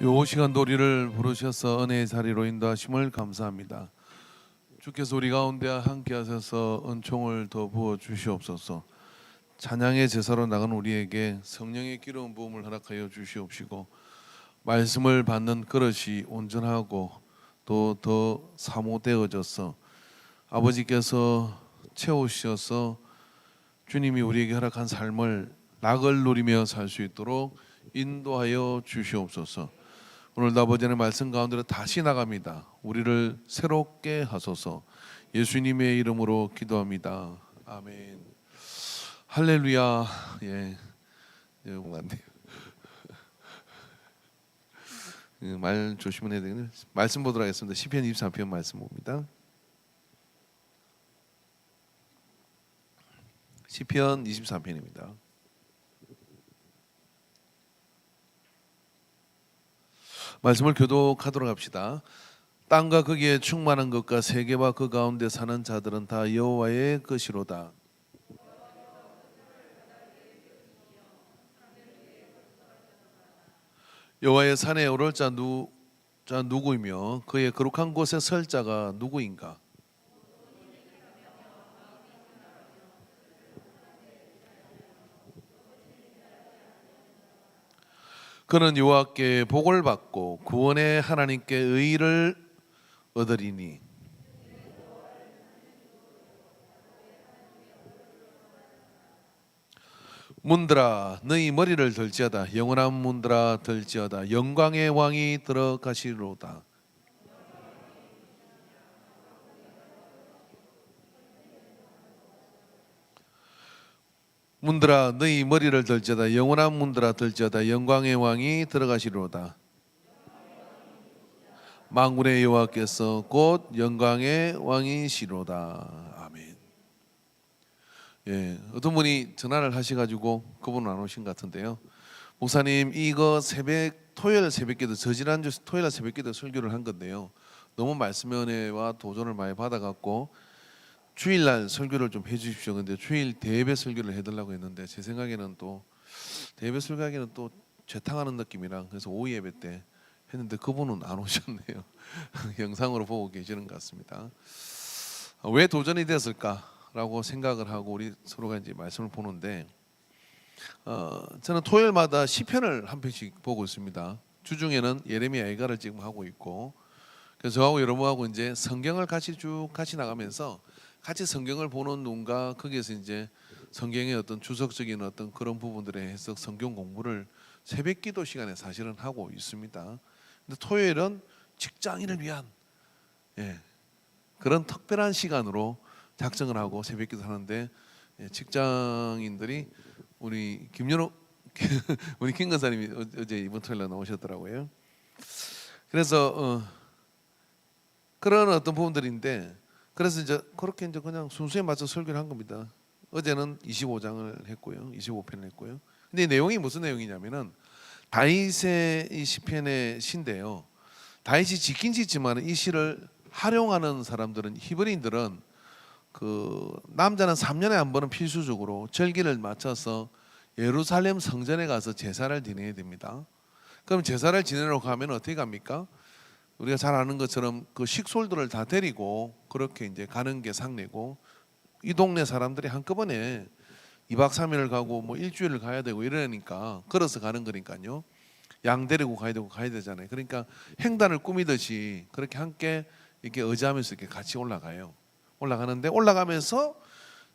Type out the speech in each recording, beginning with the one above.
요 시간도 우리를 부르셔서 은혜의 자리로 인도하심을 감사합니다. 주께서 우리 가운데 함께 하셔서 은총을 더 부어 주시옵소서. 찬양의 제사로 나간 우리에게 성령의 기름 부음을 허락하여 주시옵시고, 말씀을 받는 그릇이 온전하고 또 더 사모되어져서 아버지께서 채우셔서 주님이 우리에게 허락한 삶을 낙을 누리며 살 수 있도록 인도하여 주시옵소서. 오늘도 아버지의 말씀 가운데로 다시 나갑니다. 우리를 새롭게 하소서. 예수님의 이름으로 기도합니다. 아멘. 할렐루야. 예, 맞네요. 말 조심은 해야 되겠네요. 말씀 보도록 하겠습니다. 시편 23편 말씀 봅니다. 시편 23편입니다. 말씀을 교독하도록 합시다. 땅과 거기에 충만한 것과 세계와 그 가운데 사는 자들은 다 여호와의 것이로다. 여호와의 산에 오를 자 누구이며 그의 거룩한 곳에 설 자가 누구인가? 그는 여호와께 복을 받고 구원의 하나님께 의를 얻으리니. 문들아 너희 머리를 들지어다. 영원한 문들아 들지어다. 영광의 왕이 들어가시리로다. 문들아 너희 머리를 들지어다. 영원한 문들아 들지어다. 영광의 왕이 들어가시리로다. 만군의 여호와께서 곧 영광의 왕이시로다. 아멘. 예, 어떤 분이 전화를 하셔가지고 그분은 안 오신 것 같은데요. 목사님 이거 토요일 새벽기도 저지난주 토요일 새벽기도 설교를 한 건데요. 너무 말씀의 은혜와 도전을 많이 받아갖고 주일날 설교를 좀 해주십시오. 근데 주일 대예배 설교를 해달라고 했는데 제 생각에는 또 대예배 설교하기는 또 죄탕하는 느낌이랑 그래서 오후 예배 때 했는데 그분은 안 오셨네요. 영상으로 보고 계시는 것 같습니다. 왜 도전이 됐을까라고 생각을 하고 우리 서로가 이제 말씀을 보는데 저는 토요일마다 시편을 한 편씩 보고 있습니다. 주중에는 예레미야 애가를 지금 하고 있고, 그래서 저하고 여러분하고 이제 성경을 같이 나가면서 같이 성경을 보는 눈과 거기에서 이제 성경의 어떤 주석적인 어떤 그런 부분들의 해석, 성경 공부를 새벽기도 시간에 사실은 하고 있습니다. 근데 토요일은 직장인을 위한 그런 특별한 시간으로 작정을 하고 새벽기도 하는데 직장인들이 우리 김연호 우리 김 권사님이 어제 이번 토요일에 나오셨더라고요. 그래서 그런 어떤 부분들인데, 그래서 이제 그렇게 이제 그냥 순서에 맞춰 설교를 한 겁니다. 어제는 25장을 했고요, 25편을 했고요. 근데 이 내용이 무슨 내용이냐면은 다윗의 이 시편의 시인데요. 다윗이 짓긴 짓지만 이 시를 활용하는 사람들은 히브리인들은 그 남자는 3년에 한 번은 필수적으로 절기를 맞춰서 예루살렘 성전에 가서 제사를 지내야 됩니다. 그럼 제사를 지내러 가면 어떻게 갑니까? 우리가 잘 아는 것처럼 그 식솔들을 다 데리고 그렇게 이제 가는 게 상례고, 이 동네 사람들이 한꺼번에 2박 3일을 가고 뭐 일주일을 가야 되고 이러니까 걸어서 가는 거니까요. 양 데리고 가야 되잖아요. 그러니까 행단을 꾸미듯이 그렇게 함께 이렇게 의지하면서 이렇게 같이 올라가는데 올라가면서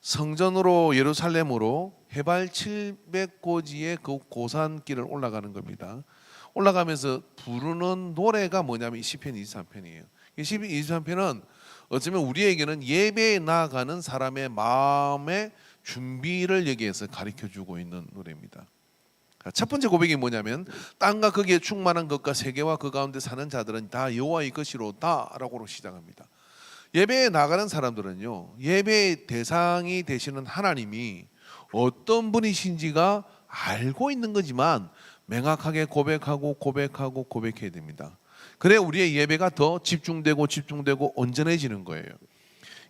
성전으로 예루살렘으로 해발 700고지의 그 고산길을 올라가는 겁니다. 올라가면서 부르는 노래가 뭐냐면 이 시편 23편이에요. 이 시편 23편은 어쩌면 우리에게는 예배에 나아가는 사람의 마음의 준비를 여기에서 가르쳐주고 있는 노래입니다. 첫 번째 고백이 뭐냐면 땅과 거기에 충만한 것과 세계와 그 가운데 사는 자들은 다 여호와의 것이로다라고 시작합니다. 예배에 나가는 사람들은요, 예배의 대상이 되시는 하나님이 어떤 분이신지가 알고 있는 거지만 명확하게 고백해야 됩니다. 그래야 우리의 예배가 더 집중되고 온전해지는 거예요.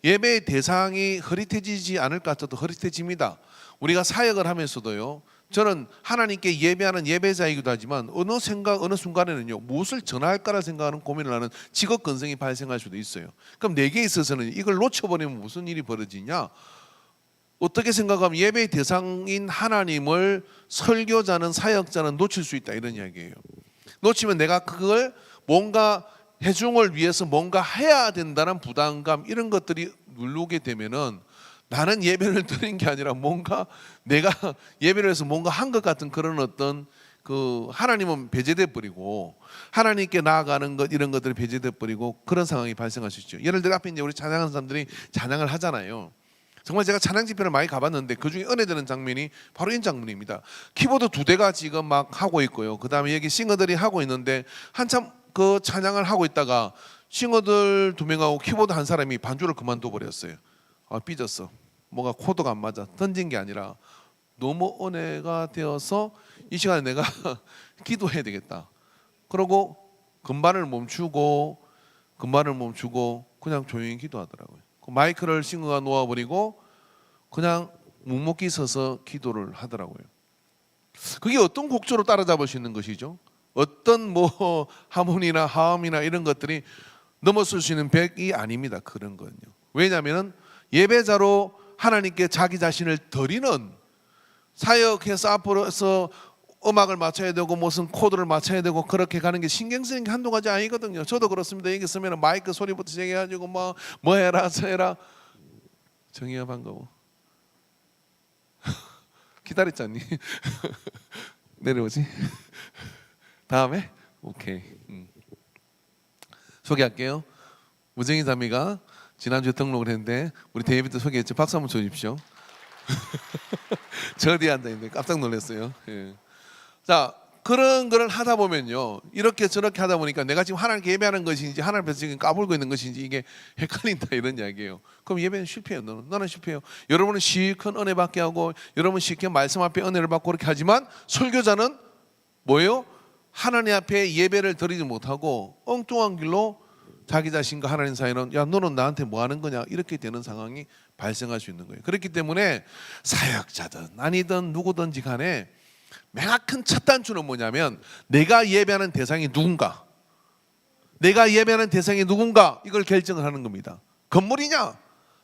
예배의 대상이 흐릿해지지 않을 것 같아도 흐릿해집니다. 우리가 사역을 하면서도요, 저는 하나님께 예배하는 예배자이기도 하지만 어느 순간에는요 무엇을 전할까라 생각하는 고민을 하는 직업 근성이 발생할 수도 있어요. 그럼 내게 있어서는 이걸 놓쳐버리면 무슨 일이 벌어지냐? 어떻게 생각하면 예배의 대상인 하나님을 설교자는 사역자는 놓칠 수 있다 이런 이야기예요. 놓치면 내가 그걸 뭔가 회중을 위해서 뭔가 해야 된다는 부담감 이런 것들이 누르게 되면은 나는 예배를 드리는 게 아니라 뭔가 내가 예배를 해서 뭔가 한 것 같은 그런 어떤 그 하나님은 배제돼 버리고 하나님께 나아가는 것 이런 것들이 배제돼 버리고 그런 상황이 발생할 수 있죠. 예를 들어 앞에 이제 우리 찬양하는 사람들이 찬양을 하잖아요. 정말 제가 찬양 집회를 많이 가봤는데 그 중에 은혜되는 장면이 바로 이 장면입니다. 키보드 2대가 지금 막 하고 있고요. 그 다음에 여기 싱어들이 하고 있는데 한참 그 찬양을 하고 있다가 싱어들 2명하고 키보드 한 사람이 반주를 그만둬 버렸어요. 삐졌어. 뭔가 코드가 안 맞아. 던진 게 아니라 너무 은혜가 되어서 이 시간에 내가 기도해야 되겠다. 그러고 건반을 멈추고 그냥 조용히 기도하더라고요. 그 마이크를 싱어가 놓아버리고 그냥 묵묵히 서서 기도를 하더라고요. 그게 어떤 곡조로 따라잡을 수 있는 것이죠? 어떤 뭐 하모니나 하음이나 이런 것들이 넘어설 수 있는 벽이 아닙니다. 그런 거는요. 왜냐하면 예배자로 하나님께 자기 자신을 드리는 사역해서 앞으로서 음악을 맞춰야 되고 무슨 코드를 맞춰야 되고 그렇게 가는 게 신경 쓰는 게 한두 가지 아니거든요. 저도 그렇습니다. 여기 쓰면 마이크 소리부터 시작해가지고 뭐 해라 저 해라. 정의야 반가워. 기다렸잖니. 내려오지. 다음에 오케이. 소개할게요. 무정이 자매가 지난주에 등록을 했는데 우리 데이비드 소개했죠. 박수 한번 쳐주십시오. 저 뒤에 앉아있는데 깜짝 놀랐어요. 예. 자, 그런 거를 하다 보면요 이렇게 저렇게 하다 보니까 내가 지금 하나님께 예배하는 것인지 하나님 앞에서 지금 까불고 있는 것인지 이게 헷갈린다 이런 이야기예요. 그럼 예배는 실패해요. 너는 실패해요. 여러분은 실컷 은혜 받게 하고 여러분 실컷 말씀 앞에 은혜를 받고 그렇게 하지만 설교자는 뭐예요? 하나님 앞에 예배를 드리지 못하고 엉뚱한 길로 자기 자신과 하나님 사이는 야 너는 나한테 뭐 하는 거냐 이렇게 되는 상황이 발생할 수 있는 거예요. 그렇기 때문에 사역자든 아니든 누구든지 간에 명확한 첫 단추는 뭐냐면 내가 예배하는 대상이 누군가 이걸 결정을 하는 겁니다. 건물이냐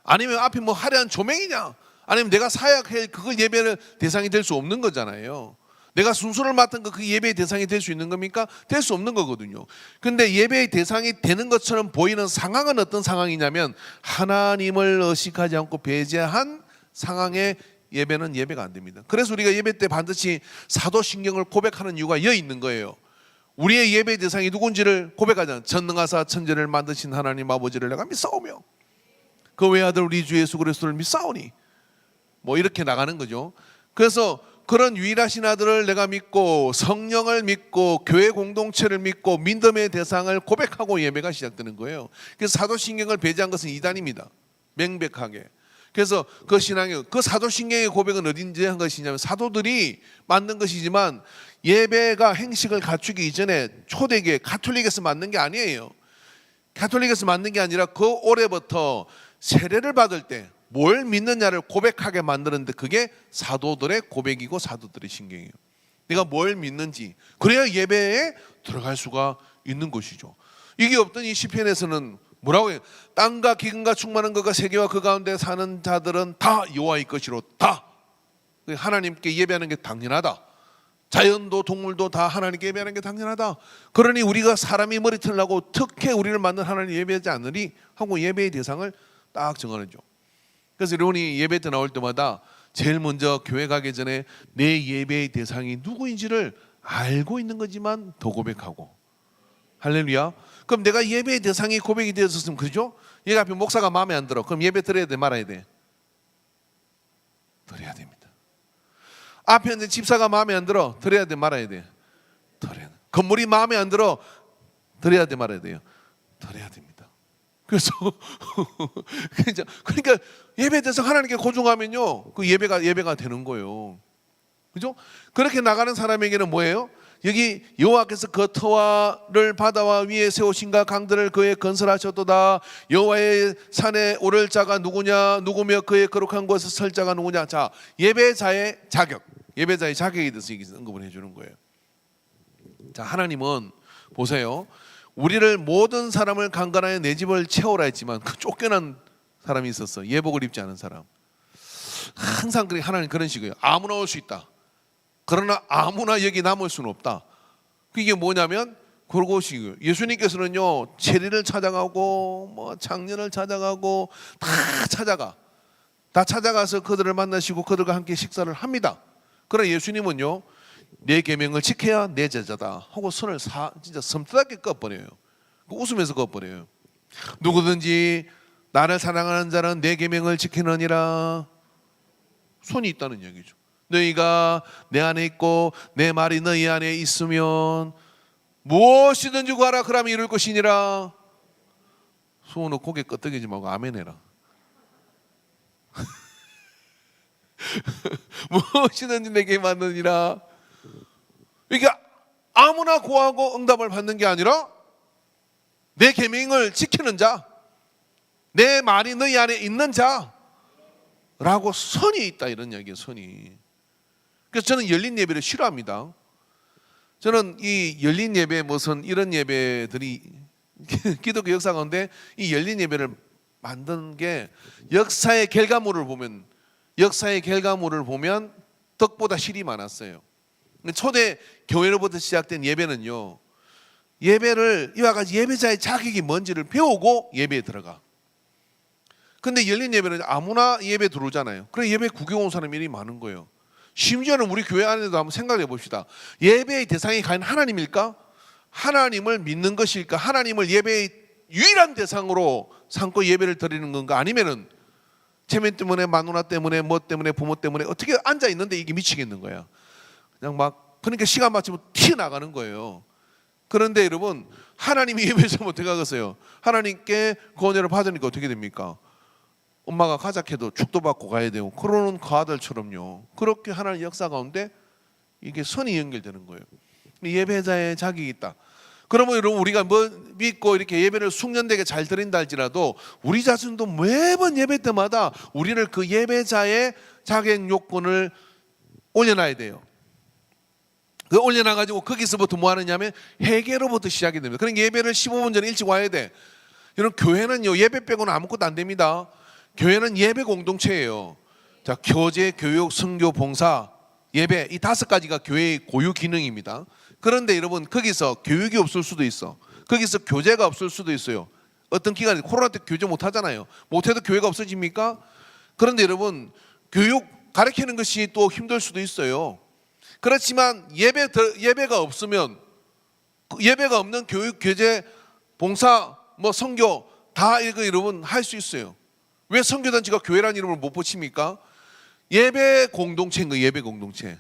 아니면 앞에 뭐 화려한 조명이냐 아니면 내가 사역할 그걸 예배를 대상이 될 수 없는 거잖아요. 내가 순서를 맡은 그 예배의 대상이 될 수 있는 겁니까? 될 수 없는 거거든요. 근데 예배의 대상이 되는 것처럼 보이는 상황은 어떤 상황이냐면 하나님을 의식하지 않고 배제한 상황의 예배는 예배가 안 됩니다. 그래서 우리가 예배 때 반드시 사도신경을 고백하는 이유가 여기 있는 거예요. 우리의 예배의 대상이 누군지를 고백하자. 전능하사 천지를 만드신 하나님 아버지를 내가 믿사오며 그 외아들 우리 주 예수 그리스도를 믿사오니 뭐 이렇게 나가는 거죠. 그래서 그런 유일하신 아들을 내가 믿고 성령을 믿고 교회 공동체를 믿고 믿음의 대상을 고백하고 예배가 시작되는 거예요. 그래서 사도신경을 배제한 것은 이단입니다. 명백하게. 그래서 그 신앙의 그 사도신경의 고백은 어딘지 한 것이냐면 사도들이 만든 것이지만 예배가 행식을 갖추기 이전에 초대교회 가톨릭에서 만든 게 아니에요. 가톨릭에서 만든 게 아니라 그 올해부터 세례를 받을 때 뭘 믿느냐를 고백하게 만드는데 그게 사도들의 고백이고 사도들의 신경이에요. 내가 뭘 믿는지 그래야 예배에 들어갈 수가 있는 것이죠. 이게 없던 이 시편에서는 뭐라고 해요? 땅과 기근과 충만한 것과 세계와 그 가운데 사는 자들은 다 여호와의 것이로다. 하나님께 예배하는 게 당연하다. 자연도 동물도 다 하나님께 예배하는 게 당연하다. 그러니 우리가 사람이 머리털 나고 특히 우리를 만든 하나님 예배하지 않으리 하고 예배의 대상을 딱 정하죠. 그래서 여러분이 예배 때 나올 때마다 제일 먼저 교회 가기 전에 내 예배의 대상이 누구인지를 알고 있는 거지만 더 고백하고. 할렐루야. 그럼 내가 예배의 대상이 고백이 되었으면 그죠? 얘 앞에 목사가 마음에 안 들어. 그럼 예배 드려야 돼 말아야 돼? 드려야 됩니다. 앞에 있는 집사가 마음에 안 들어. 드려야 돼 말아야 돼? 드려야 돼. 건물이 마음에 안 들어. 드려야 돼 말아야 돼요? 드려야 됩니다. 그래서 그러니까 예배 대상 하나님께 고중하면요 그 예배가 되는 거예요. 그죠? 그렇게 나가는 사람에게는 뭐예요? 여기 여호와께서 그 터와를 바다와 위에 세우신가 강들을 그에 건설하셨도다. 여호와의 산에 오를 자가 누구냐 누구며 그의 거룩한 곳에 설 자가 누구냐. 자, 예배자의 자격 예배자의 자격에 대해서 언급을 해주는 거예요. 자, 하나님은 보세요. 우리를 모든 사람을 강간하여 내 집을 채우라 했지만 그 쫓겨난 사람이 있었어. 예복을 입지 않은 사람. 항상 하나님 그런 식이에요. 아무나 올 수 있다. 그러나 아무나 여기 남을 수는 없다. 그게 뭐냐면 그것이고요. 예수님께서는요, 체리를 찾아가고 뭐 장년을 찾아가고 다 찾아가서 그들을 만나시고 그들과 함께 식사를 합니다. 그러나 예수님은요, 내 계명을 지켜야 내 제자다 하고 손을 진짜 섬뜩하게 꺼버려요. 웃으면서 꺼버려요. 누구든지 나를 사랑하는 자는 내 계명을 지키느니라. 손이 있다는 얘기죠. 너희가 내 안에 있고 내 말이 너희 안에 있으면 무엇이든지 구하라 그러면 이룰 것이니라. 손으로 고개 끄덕이지 말고 아멘 해라. 무엇이든지 내게 맞느니라. 이게 아무나 구하고 응답을 받는 게 아니라 내 계명을 지키는 자, 내 말이 너희 안에 있는 자라고 선이 있다, 이런 이야기예요. 선이. 그래서 저는 열린 예배를 싫어합니다. 저는 이 열린 예배 무슨 이런 예배들이 기독교 역사 가운데 이 열린 예배를 만든 게 역사의 결과물을 보면 덕보다 실이 많았어요. 초대 교회로부터 시작된 예배는요, 예배를 이와 같이 예배자의 자격이 뭔지를 배우고 예배에 들어가. 근데 열린 예배는 아무나 예배 들어오잖아요. 그래 예배 구경 온 사람이 이리 많은 거예요. 심지어는 우리 교회 안에도 한번 생각해 봅시다. 예배의 대상이 과연 하나님일까? 하나님을 믿는 것일까? 하나님을 예배의 유일한 대상으로 삼고 예배를 드리는 건가? 아니면은 체면 때문에 마누라 때문에 뭐 때문에 부모 때문에 어떻게 앉아 있는데 이게 미치겠는 거야. 그냥 막 그러니까 시간 맞추면 튀어나가는 거예요. 그런데 여러분, 하나님이 예배에서 어떻게 하겠어요? 하나님께 구원을 받으니까 어떻게 됩니까? 엄마가 가작해도 축도 받고 가야 되고 그러는 그 아들처럼요. 그렇게 하나님 역사 가운데 이게 선이 연결되는 거예요. 예배자의 자격이 있다. 그러면 여러분, 우리가 뭐 믿고 이렇게 예배를 숙련되게 잘 드린다 할지라도 우리 자신도 매번 예배 때마다 우리를 그 예배자의 자격 요건을 올려놔야 돼요. 그 올려놔가지고 거기서부터 뭐 하느냐면 회개로부터 시작이 됩니다. 그러니까 예배를 15분 전에 일찍 와야 돼. 여러분, 교회는요, 예배 빼고는 아무것도 안 됩니다. 교회는 예배 공동체예요. 자, 교제, 교육, 선교, 봉사, 예배, 이 5가지가 교회의 고유 기능입니다. 그런데 여러분, 거기서 교육이 없을 수도 있어. 거기서 교제가 없을 수도 있어요. 어떤 기간에 코로나 때 교제 못 하잖아요. 못 해도 교회가 없어집니까? 그런데 여러분, 교육 가르치는 것이 또 힘들 수도 있어요. 그렇지만 예배가 없으면, 예배가 없는 교육, 교제, 봉사, 뭐 선교 다 이거 여러분 할 수 있어요. 왜 선교단체가 교회라는 이름을 못 붙입니까? 예배 공동체인 거예요. 예배 공동체.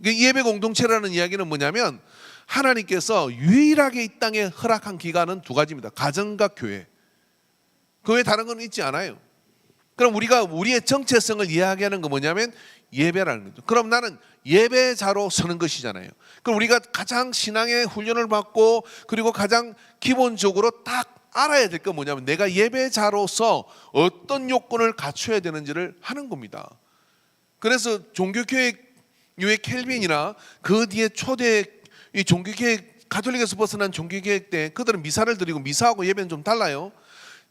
예배 공동체라는 이야기는 뭐냐면 하나님께서 유일하게 이 땅에 허락한 기간은 2가지입니다. 가정과 교회. 그 외에 다른 건 있지 않아요. 그럼 우리가 우리의 정체성을 이야기하는 건 뭐냐면 예배라는 거죠. 그럼 나는 예배자로 서는 것이잖아요. 그럼 우리가 가장 신앙의 훈련을 받고 그리고 가장 기본적으로 딱 알아야 될 건 뭐냐면 내가 예배자로서 어떤 요건을 갖춰야 되는지를 하는 겁니다. 그래서 종교개혁 유의 켈빈이나 그 뒤에 초대 이 종교개혁, 가톨릭에서 벗어난 종교개혁 때 그들은 미사를 드리고, 미사하고 예배는 좀 달라요.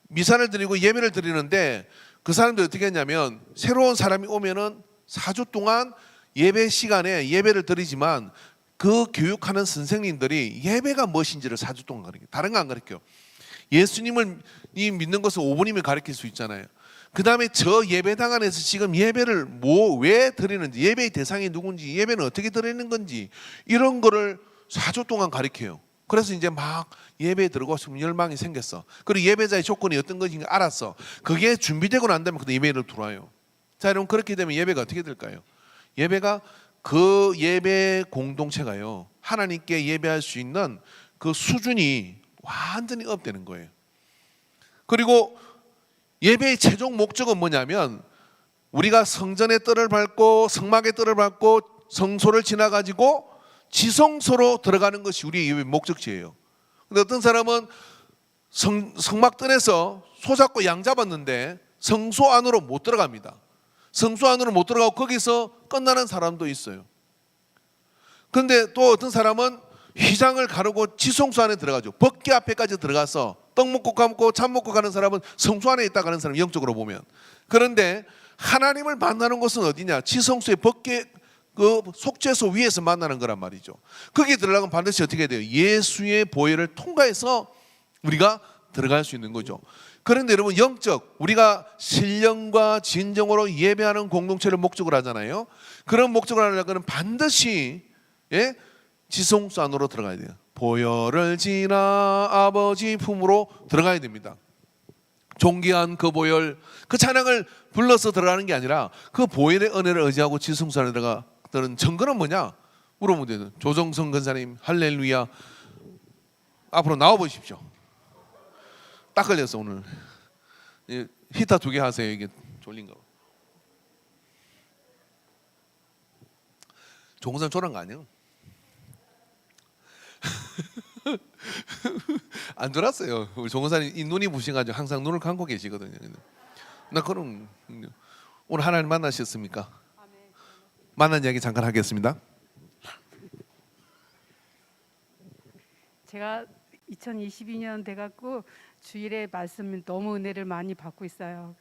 미사를 드리고 예배를 드리는데 그 사람들이 어떻게 했냐면 새로운 사람이 오면은 4주 동안 예배 시간에 예배를 드리지만 그 교육하는 선생님들이 예배가 무엇인지를 4주 동안 가르쳐요. 다른 거 안 가르쳐요. 예수님을 믿는 것을 5분이면 가르칠 수 있잖아요. 그 다음에 저 예배당 안에서 지금 예배를 왜 드리는지, 예배의 대상이 누군지, 예배는 어떻게 드리는 건지 이런 거를 4주 동안 가르쳐요. 그래서 이제 막 예배에 들어가고 싶은 열망이 생겼어. 그리고 예배자의 조건이 어떤 것인지 알았어. 그게 준비되고 난 다음에 그 예배로 들어와요. 자, 여러분, 그렇게 되면 예배가 어떻게 될까요? 예배가 그 예배 공동체가요, 하나님께 예배할 수 있는 그 수준이 완전히 업되는 거예요. 그리고 예배의 최종 목적은 뭐냐면 우리가 성전의 뜰을 밟고 성막의 뜰을 밟고 성소를 지나가지고 지성소로 들어가는 것이 우리의 예배 목적지예요. 근데 어떤 사람은 성막 뜰에서 소 잡고 양 잡았는데 성소 안으로 못 들어갑니다. 성소 안으로 못 들어가고 거기서 끝나는 사람도 있어요. 그런데 또 어떤 사람은 휘장을 가르고 지성소 안에 들어가죠. 법궤 앞에까지 들어가서 떡 먹고 감고 잠 먹고 가는 사람은 성소 안에 있다 가는 사람, 영적으로 보면. 그런데 하나님을 만나는 곳은 어디냐? 지성소의 법궤 그 속죄소 위에서 만나는 거란 말이죠. 거기 들어가면 반드시 어떻게 돼요? 예수의 보혈을 통과해서 우리가 들어갈 수 있는 거죠. 그런데 여러분, 영적, 우리가 신령과 진정으로 예배하는 공동체를 목적으로 하잖아요. 그런 목적을 하려면 반드시 지성소 안으로 들어가야 돼요. 보혈을 지나 아버지 품으로 들어가야 됩니다. 존귀한 그 보혈, 그 찬양을 불러서 들어가는 게 아니라 그 보혈의 은혜를 의지하고 지성소 안에 들어가는 증거는 뭐냐? 물어보면 돼요. 조정성 권사님, 할렐루야. 앞으로 나와 보십시오. 딱 걸렸어 오늘. 히타 2개 하세요. 이게 졸린 거. 종선 졸은 거 아니에요? 안 졸았어요. 우리 종선사님 이 눈이 부싱가지고 항상 눈을 감고 계시거든요. 나 그럼 오늘 하나님 만나셨습니까? 만난 이야기 잠깐 하겠습니다. 제가 2022년 돼갖고 주일에 말씀 너무 은혜를 많이 받고 있어요.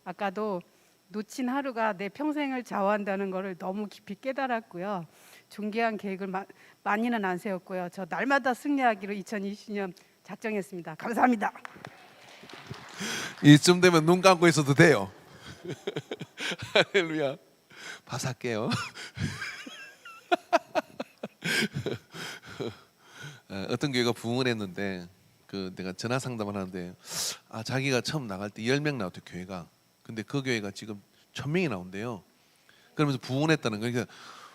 아까도 놓친 하루가 내 평생을 좌우한다는 것을 너무 깊이 깨달았고요. 존귀한 계획을 많이는 안 세웠고요. 저 날마다 승리하기로 2020년 작정했습니다. 감사합니다. 이쯤 되면 눈 감고 있어도 돼요. 할렐루야. 바삭해요. 어떤 교회가 부흥을 했는데 내가 전화 상담을 하는데 자기가 처음 나갈 때 10명 나왔대 교회가. 근데 그 교회가 지금 1000명이 나온대요. 그러면서 부흥을 했다는 거예요. 그러니까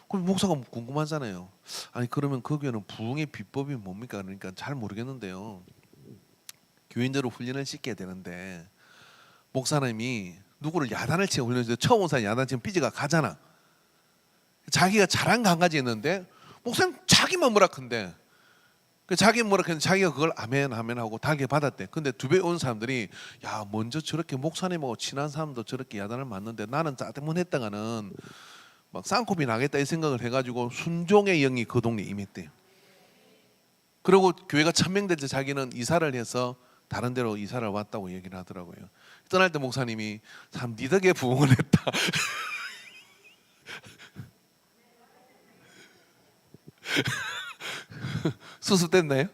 그럼 목사가 궁금하잖아요. 아니 그러면 그 교회는 부흥의 비법이 뭡니까? 그러니까 잘 모르겠는데요. 교인들을 훈련을 시켜야 되는데 목사님이 누구를 야단을 치고 훈련해서 처음 온 사람이 야단 치면 삐지가 가잖아. 자기가 잘한 거 한 가지 있는데 목사님 자기만 뭐라 큰데 자기 뭐라 했는데 자기가 그걸 아멘 아멘 하고 달게 받았대. 근데 2배 온 사람들이 야 먼저 저렇게 목사님하고 친한 사람도 저렇게 야단을 맞는데 나는 짜증문했다가는 막 쌍코비 나겠다 이 생각을 해가지고 순종의 영이 그 동네에 임했대요. 그리고 교회가 1000명 될 때 자기는 이사를 해서 다른 데로 이사를 왔다고 얘기를 하더라고요. 떠날 때 목사님이 참 니 덕에 부흥을 했다. 수습됐나요?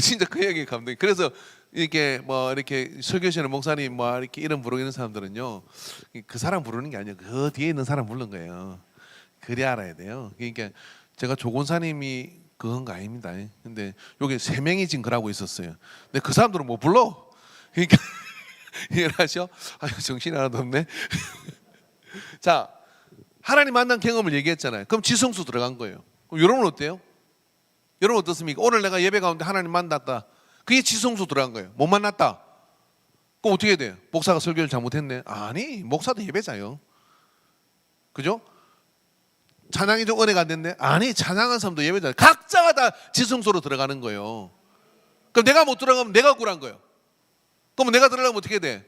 진짜 그 얘기 감동이. 그래서 이렇게 설교 시간에 목사님 이렇게 이름 부르는 사람들은요, 그 사람 부르는 게 아니에요. 그 뒤에 있는 사람 부르는 거예요. 그래 알아야 돼요. 그러니까 제가 조곤사님이 그건 거 아닙니다. 근데 여기 3명이 지금 그러고 있었어요. 근데 그 사람들은 못 불러. 그러니까 이해하셔? 정신이 하나도 없네. 자, 하나님 만난 경험을 얘기했잖아요. 그럼 지성소 들어간 거예요. 그럼 여러분 어때요? 여러분 어떻습니까? 오늘 내가 예배 가운데 하나님 만났다. 그게 지성소 들어간 거예요. 못 만났다. 그럼 어떻게 돼요? 목사가 설교를 잘못했네. 아니, 목사도 예배자요. 그죠? 찬양이 좀 은혜가 안 됐네. 아니, 찬양한 사람도 예배자요. 각자가 다 지성소로 들어가는 거예요. 그럼 내가 못 들어가면 내가 굴한 거예요. 그럼 내가 들어가면 어떻게 돼?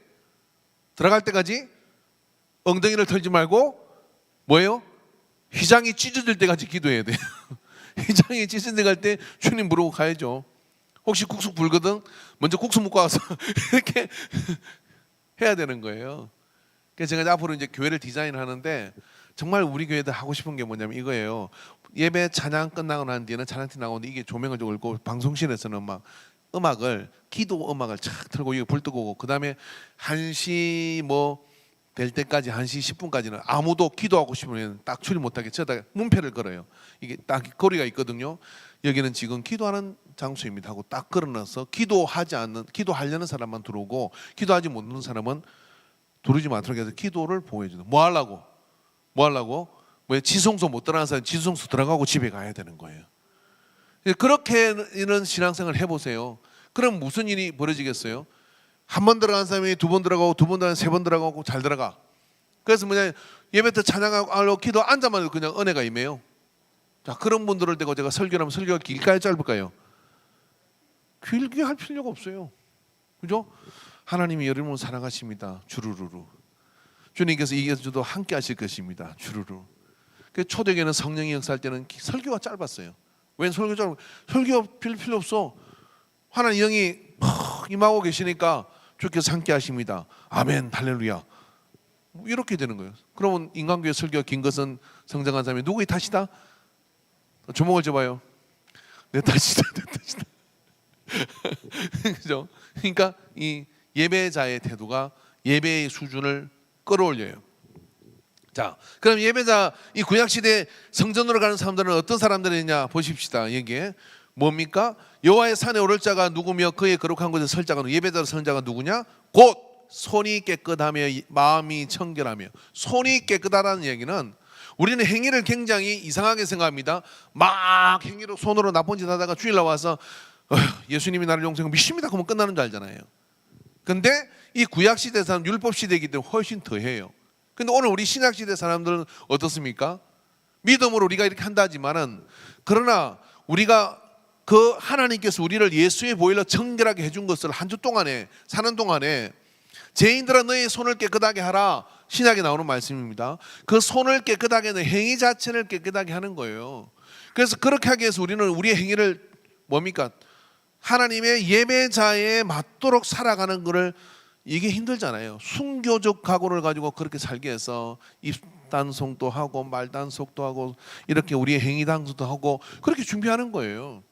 들어갈 때까지 엉덩이를 털지 말고 뭐예요? 휘장이 찢어질 때까지 기도해야 돼요. 휘장이 찢어질 때 주님 부르고 가야죠. 혹시 국수 불거든? 먼저 국수 먹고 와서 이렇게 해야 되는 거예요. 그래서 제가 앞으로 이제 교회를 디자인하는데 정말 우리 교회도 하고 싶은 게 뭐냐면 이거예요. 예배 찬양 끝나고 난 뒤에는 찬양팀 나오는데 이게 조명을 좀 걸고 방송실에서는 막 음악을 기도 음악을 착 틀고 이거 불 끄고 그 다음에 1시 될 때까지 1시 10분까지는 아무도 기도하고 싶으면 딱 출입 못하게 저다 문패를 걸어요. 이게 딱 거리가 있거든요. 여기는 지금 기도하는 장소입니다 하고 딱 걸어놔서 기도하려는 사람만 들어오고 기도하지 못하는 사람은 들어오지 않도록 해서 기도를 보호해주는. 뭐 하려고? 왜 지성소 못 들어가는 사람 지성소 들어가고 집에 가야 되는 거예요. 그렇게는 신앙생활을 해보세요. 그럼 무슨 일이 벌어지겠어요? 한 번 들어간 사람이 2번 들어가고 2번 들어가면 3번 들어가고 잘 들어가. 그래서 예배 때 찬양하고 기도 앉아만 그냥 은혜가 임해요. 자, 그런 분들을 대고 제가 설교를 하면 설교가 길까요 짧을까요? 길게 할 필요가 없어요. 그죠? 하나님이 여러분을 사랑하십니다. 주르르르. 주님께서 이겨서도 함께 하실 것입니다. 주르르. 그 초대교회는 성령이 역사할 때는 설교가 짧았어요. 웬 설교 짧아? 설교 필요 없어. 하나님 영이 임하고 계시니까 주께서 함께 하십니다. 아멘, 할렐루야. 이렇게 되는 거예요. 그러면 인간교회 설교가 긴 것은 성장한 사람이 누구의 탓이다? 주목을 줘봐요. 내 탓이다, 내 탓이다. 그죠? 그러니까 이 예배자의 태도가 예배의 수준을 끌어올려요. 자, 그럼 예배자, 이 구약시대 성전으로 가는 사람들은 어떤 사람들이냐 보십시다. 여기에 뭡니까? 여호와의 산에 오를 자가 누구며 그의 거룩한 곳에 설 자가, 예배자로 선 자가 누구냐? 곧 손이 깨끗하며 마음이 청결하며. 손이 깨끗하다는 얘기는, 우리는 행위를 굉장히 이상하게 생각합니다. 막 행위로 손으로 나쁜 짓 하다가 주일날 와서 예수님이 나를 용서하고 믿습니다 그러면 끝나는 줄 알잖아요. 근데 이 구약시대 사람, 율법시대이기 때문에 훨씬 더해요. 근데 오늘 우리 신약시대 사람들은 어떻습니까? 믿음으로 우리가 이렇게 한다 하지만은, 그러나 우리가 그 하나님께서 우리를 예수의 보혈로 정결하게 해준 것을 한 주 동안에 사는 동안에, 죄인들아 너의 손을 깨끗하게 하라, 신약에 나오는 말씀입니다. 그 손을 깨끗하게 하는 행위 자체를 깨끗하게 하는 거예요. 그래서 그렇게 하기 위해서 우리는 우리의 행위를 뭡니까? 하나님의 예배자에 맞도록 살아가는 것을, 이게 힘들잖아요. 순교적 각오를 가지고 그렇게 살기 위해서 입단속도 하고 말단속도 하고 이렇게 우리의 행위 단속도 하고 그렇게 준비하는 거예요.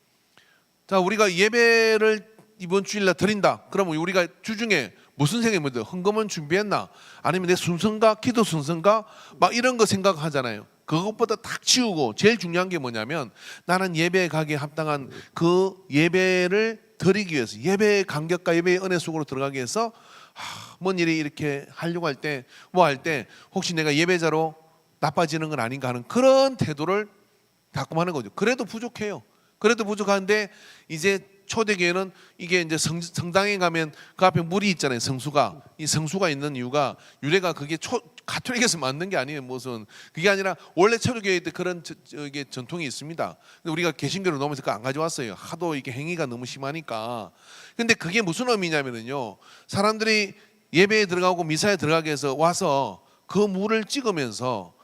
자, 우리가 예배를 이번 주일날 드린다. 그러면 우리가 주중에 무슨 생각이 먼저, 헌금은 준비했나? 아니면 내 순서인가? 기도 순서인가? 막 이런 거 생각하잖아요. 그것보다 탁 치우고 제일 중요한 게 뭐냐면, 나는 예배에 가기에 합당한 그 예배를 드리기 위해서, 예배의 감격과 예배의 은혜 속으로 들어가기 위해서 뭔 일이 이렇게 하려고 할 때, 뭐 할 때 혹시 내가 예배자로 나빠지는 건 아닌가 하는 그런 태도를 가끔 하는 거죠. 그래도 부족해요. 그래도 부족한데, 이제 초대교회는 이게 이제 성당에 가면 그 앞에 물이 있잖아요. 성수가. 이 성수가 있는 이유가, 유래가 그게 가톨릭에서 만든 게 아니에요. 무슨 그게 아니라 원래 초대교회 때 그런 이게 전통이 있습니다. 근데 우리가 개신교로 넘어서 그거 안 가져왔어요. 하도 이게 행위가 너무 심하니까. 근데 그게 무슨 의미냐면요, 사람들이 예배에 들어가고 미사에 들어가기 위해서 와서 그 물을 찍으면서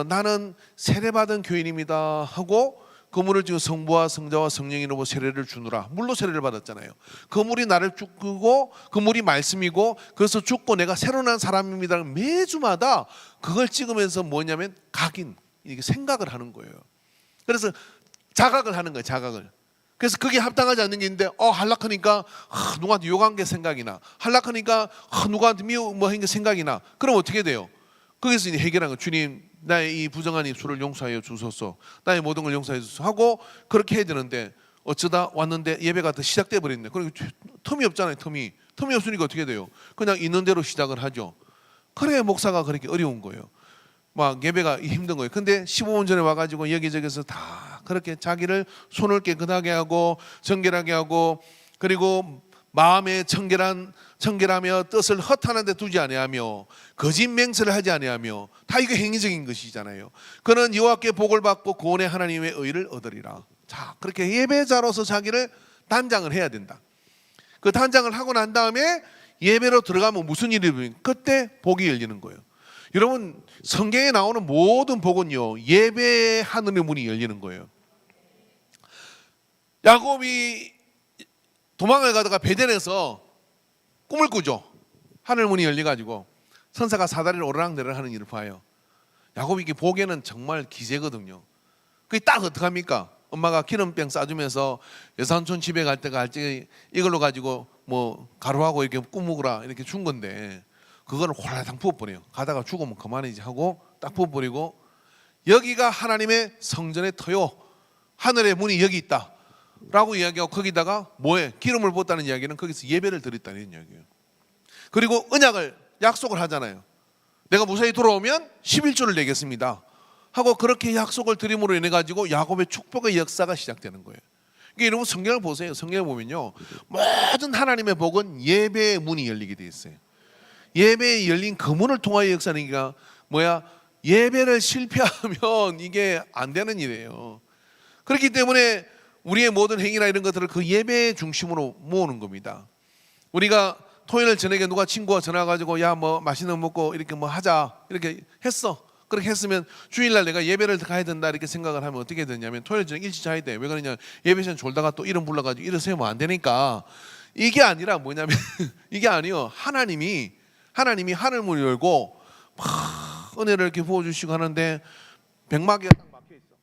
나는 세례받은 교인입니다 하고, 그 물을 지금 성부와 성자와 성령이로 세례를 주느라, 물로 세례를 받았잖아요. 그 물이 나를 죽고, 그 물이 말씀이고, 그래서 죽고 내가 새로 난 사람입니다. 매주마다 그걸 찍으면서 뭐냐면 각인, 이게 생각을 하는 거예요. 그래서 자각을 하는 거예요. 자각을. 그래서 그게 합당하지 않는 게 있는데, 할락하니까 누구한테 욕한 게 생각이 나, 할락하니까 누구한테 한 게 생각이 나. 그럼 어떻게 돼요? 거기서 이제 해결한 거, 주님 나의 이 부정한 입술을 용서하여 주소서, 나의 모든 걸 용서해 주소서 하고 그렇게 해야 되는데, 어쩌다 왔는데 예배가 더 시작돼 버렸네. 그리고 틈이 없잖아요. 틈이 없으니까 어떻게 돼요? 그냥 있는 대로 시작을 하죠. 그래 목사가 그렇게 어려운 거예요. 막 예배가 힘든 거예요. 근데 15분 전에 와가지고 여기저기서 다 그렇게 자기를 손을 깨끗하게 하고 정결하게 하고, 그리고 마음에 청결하며 뜻을 허탄한 데 두지 아니하며 거짓 맹세를 하지 아니하며, 다 이거 행위적인 것이잖아요. 그는 여호와께 복을 받고 구원의 하나님의 의를 얻으리라. 자, 그렇게 예배자로서 자기를 단장을 해야 된다. 그 단장을 하고 난 다음에 예배로 들어가면 무슨 일이 일어나요? 그때 복이 열리는 거예요. 여러분, 성경에 나오는 모든 복은요, 예배의 하늘의 문이 열리는 거예요. 야곱이 도망을 가다가 베델에서 꿈을 꾸죠. 하늘 문이 열려가지고 선사가 사다리를 오르락내리락 하는 일을 봐요. 야곱이 이게 보기에는 정말 기재거든요. 그게 딱 어떡합니까? 엄마가 기름병 싸주면서 여사촌 집에 갈 때가 할지 이걸로 가지고 뭐 가루하고 이렇게 꾸묵으라 이렇게 준 건데, 그거를 홀라당 부어버려요. 가다가 죽으면 그만이지 하고 딱 부어버리고, 여기가 하나님의 성전의 터요, 하늘의 문이 여기 있다 라고 이야기하고, 거기다가 뭐해? 기름을 붓다는 이야기는 거기서 예배를 드렸다는 이야기예요. 그리고 언약을, 약속을 하잖아요. 내가 무사히 돌아오면 11조를 내겠습니다 하고, 그렇게 약속을 드림으로 인해 가지고 야곱의 축복의 역사가 시작되는 거예요. 그러니까 여러분 성경을 보세요. 성경을 보면요, 모든 하나님의 복은 예배의 문이 열리게 돼 있어요. 예배에 열린 그 문을 통하여 역사하는 게 뭐야? 예배를 실패하면 이게 안 되는 일이에요. 그렇기 때문에 우리의 모든 행위나 이런 것들을 그 예배의 중심으로 모으는 겁니다. 우리가 토요일 저녁에 누가 친구가 전화 가지고 야 뭐 맛있는 거 먹고 이렇게 뭐 하자 이렇게 했어. 그렇게 했으면 주일날 내가 예배를 가야 된다 이렇게 생각을 하면 어떻게 되냐면 토요일 저녁 일찍 자야 돼. 왜 그러냐? 예배 시간 졸다가 또 이름 불러가지고 이래 세우면 안 되니까. 이게 아니라 뭐냐면 이게 아니요. 하나님이 하늘문을 열고 막 은혜를 이렇게 부어주시고 하는데 백마기가 딱 막혀 있어.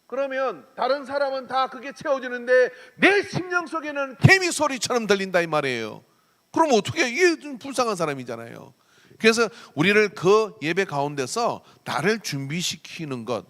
그러면 다른 사람은 다 그게 채워지는데 내 심령 속에는 개미 소리처럼 들린다 이 말이에요. 그럼 어떻게 이게 좀 불쌍한 사람이잖아요. 그래서 우리를 그 예배 가운데서 나를 준비시키는 것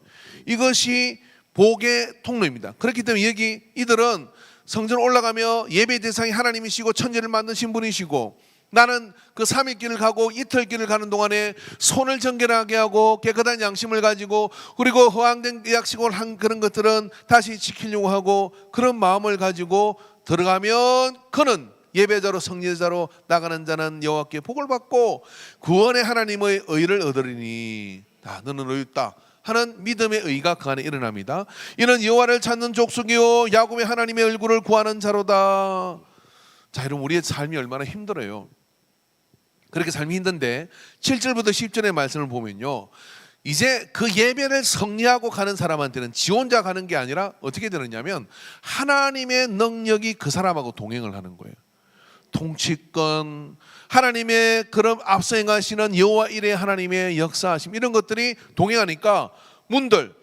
이것이 복의 통로입니다. 그렇기 때문에 여기 이들은 성전 올라가며 예배 대상이 하나님이시고 천지를 만드신 분이시고 나는 그 3일 길을 가고 이틀 길을 가는 동안에 손을 정결하게 하고 깨끗한 양심을 가지고 그리고 허황된 약식을 한 그런 것들은 다시 지키려고 하고 그런 마음을 가지고 들어가면 그는 예배자로 성례자로 나가는 자는 여호와께 복을 받고 구원의 하나님의 의를 얻으리니 너는 의롭다 하는 믿음의 의가 그 안에 일어납니다. 이는 여호와를 찾는 족속이요 야곱의 하나님의 얼굴을 구하는 자로다. 자, 여러분 우리의 삶이 얼마나 힘들어요. 그렇게 삶이 힘든데 7절부터 10절의 말씀을 보면요, 이제 그 예배를 성리하고 가는 사람한테는 지 혼자 가는 게 아니라 어떻게 되느냐면 하나님의 능력이 그 사람하고 동행을 하는 거예요. 통치권, 하나님의 그런 앞서 행하시는 여호와 일의 하나님의 역사하심 이런 것들이 동행하니까 문들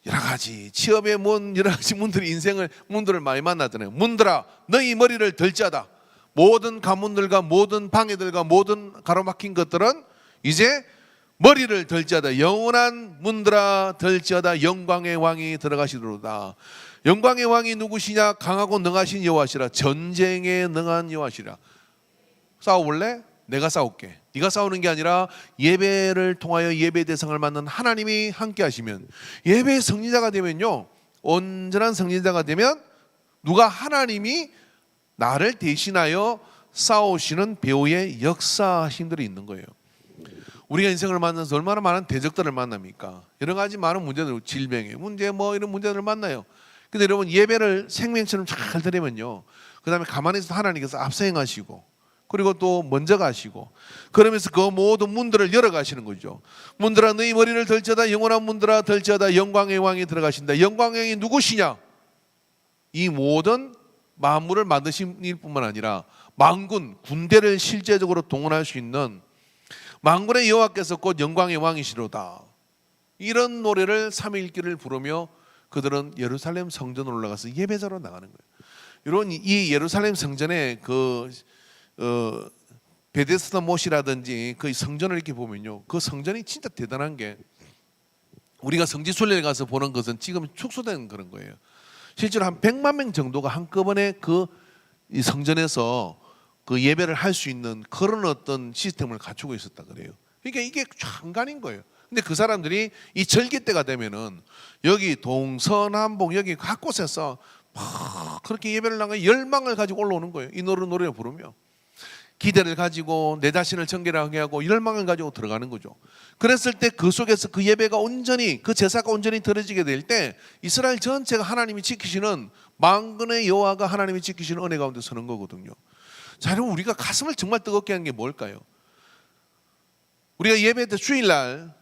여러 가지 취업의 문 여러 가지 문들이 인생을 문들을 많이 만나잖아요. 문들아 너희 머리를 들자다. 모든 가문들과 모든 방해들과 모든 가로막힌 것들은 이제 머리를 들지어다. 영원한 문들아 들지어다. 영광의 왕이 들어가시리로다. 영광의 왕이 누구시냐? 강하고 능하신 여호와시라. 전쟁에 능한 여호와시라. 싸워볼래? 내가 싸울게. 네가 싸우는 게 아니라 예배를 통하여 예배 대상을 맡는 하나님이 함께 하시면 예배의 승리자가 되면요, 온전한 승리자가 되면 누가 하나님이 나를 대신하여 싸우시는 배우의 역사심들이 있는 거예요. 우리가 인생을 만나서 얼마나 많은 대적들을 만납니까? 여러 가지 많은 문제들, 질병의 문제 뭐 이런 문제들을 만나요. 근데 여러분 예배를 생명처럼 잘 드리면요, 그 다음에 가만히 있어서 하나님께서 앞서 행하시고 그리고 또 먼저 가시고 그러면서 그 모든 문들을 열어 가시는 거죠. 문들아 너희 머리를 들지어다. 영원한 문들아 들지어다. 영광의 왕이 들어가신다. 영광의 왕이 누구시냐? 이 모든 만물을 만드신 일 뿐만 아니라 만군, 군대를 실제적으로 동원할 수 있는 만군의 여호와께서 곧 영광의 왕이시로다. 이런 노래를 3일길을 부르며 그들은 예루살렘 성전으로 올라가서 예배자로 나가는 거예요. 여러분 이 예루살렘 성전의 그 베데스다 못이라든지 그 성전을 이렇게 보면요, 그 성전이 진짜 대단한 게 우리가 성지순례를 가서 보는 것은 지금 축소된 그런 거예요. 실제로 한 100만 명 정도가 한꺼번에 이 성전에서 그 예배를 할 수 있는 그런 어떤 시스템을 갖추고 있었다 그래요. 그러니까 이게 장관인 거예요. 근데 그 사람들이 이 절기 때가 되면은 여기 동서남북 여기 각 곳에서 막 그렇게 예배를 나가 열망을 가지고 올라오는 거예요. 이 노래를 부르며 기대를 가지고 내 자신을 정결하게 하고 열망을 가지고 들어가는 거죠. 그랬을 때 그 속에서 그 예배가 온전히 그 제사가 온전히 드려지게 될 때 이스라엘 전체가 하나님이 지키시는 만군의 여호와가 하나님이 지키시는 은혜 가운데 서는 거거든요. 자, 여러분 우리가 가슴을 정말 뜨겁게 하는 게 뭘까요? 우리가 예배 때 주일날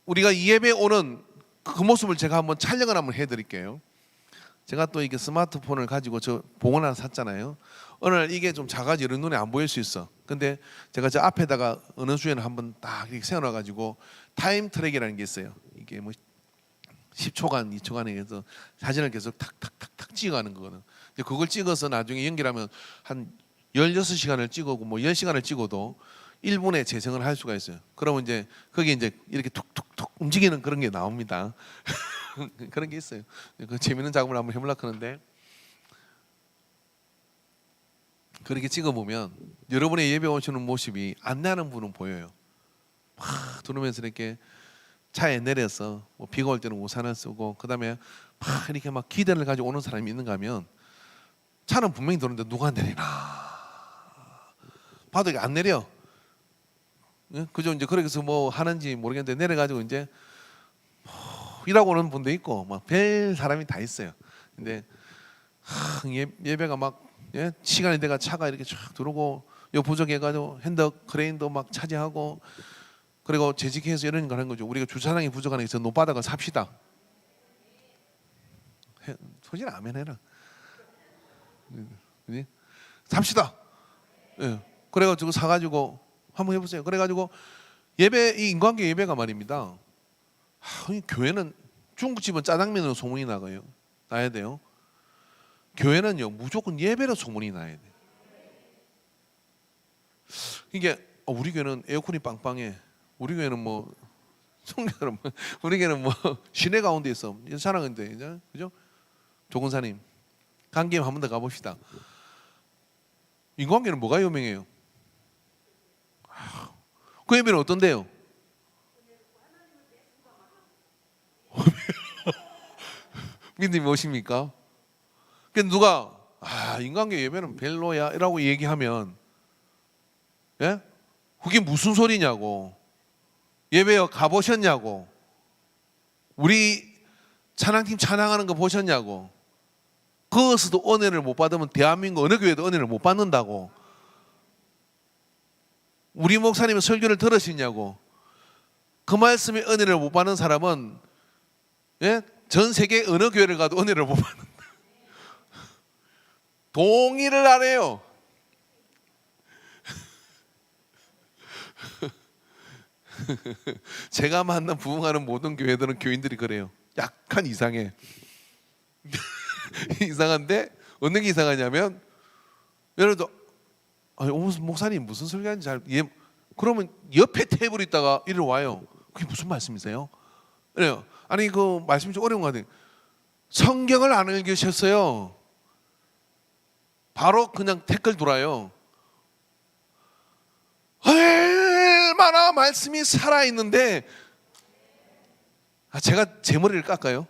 우리가 예배 오는 그 모습을 제가 한번 촬영을 한번 해드릴게요. 제가 또 이게 스마트폰을 가지고 저 봉을 하나 샀잖아요. 어느 날 이게 좀 작아지고 이런 눈에 안 보일 수 있어. 근데 제가 저 앞에다가 어느 주에는 한번 딱 이렇게 세워놔가지고 타임 트랙이라는 게 있어요. 이게 뭐 10초간, 2초간에 해서 사진을 계속 탁탁탁탁 찍어가는 거거든. 그걸 찍어서 나중에 연결하면 한 16시간을 찍어고 뭐 10시간을 찍어도 1분에 재생을 할 수가 있어요. 그러면 이제 거기 이제 이렇게 툭툭툭 움직이는 그런 게 나옵니다. 그런 게 있어요. 그 재밌는 작업을 한번 해보려고 하는데 그렇게 찍어보면 여러분의 예배 오시는 모습이 안내하는 분은 보여요. 막 들으면서 이렇게 차에 내려서 뭐 비가 올 때는 우산을 쓰고 그 다음에 막 이렇게 막 기대를 가지고 오는 사람이 있는가 하면 차는 분명히 들어오는데 누가 안 내리나 봐도 안 내려. 그죠? 이제 그래서 뭐 하는지 모르겠는데 내려가지고 이제 일하고 오는 분도 있고 막 별 사람이 다 있어요. 근데 예배가 막 시간이 돼가 차가 이렇게 쫙 들어오고 요 부족해가지고 핸드 크레인도 막 차지하고 그리고 재직해서 이런 걸 하는 거죠. 우리가 주차장이 부족하니까 저 노바닥을 삽시다. 소진 아멘 해라. 그지? 삽시다. 예. 그래가지고 사가지고 한번 해보세요. 그래가지고 예배 이 인간관계 예배가 말입니다. 이 교회는 중국집은 짜장면으로 소문이 나야 돼요. 교회는요 무조건 예배로 소문이 나야 돼. 이게 우리 교회는 에어컨이 빵빵해. 우리 교회는 뭐 성교는 우리 교회는 뭐 시내 가운데 있어. 사랑인데 그죠? 조근사님 간 김에 한 번 더 가봅시다. 인간관계는 뭐가 유명해요? 그 예배는 어떤데요? 믿음이 오십니까? 그 누가 인간관계 예배는 별로야 라고 얘기하면 그게 무슨 소리냐고 예배에 가보셨냐고 우리 찬양팀 찬양하는 거 보셨냐고 그것에도 은혜를 못 받으면 대한민국 어느 교회도 은혜를 못 받는다고 우리 목사님은 설교를 들으시냐고 그 말씀에 은혜를 못 받는 사람은 전 세계 어느 교회를 가도 은혜를 못 받는다. 동의를 안 해요. 제가 만난 부흥하는 모든 교회들은 교인들이 그래요. 약간 이상해. 이상한데 어느 게 이상하냐면 예를 들어 목사님 무슨 설교하는지 잘 그러면 옆에 테이블 있다가 이리 와요. 그게 무슨 말씀이세요? 그래요. 아니 그 말씀이 좀 어려운 것 같아요. 성경을 안 읽으셨어요. 바로 그냥 댓글 돌아요. 얼마나 말씀이 살아있는데 제가 제 머리를 깎아요.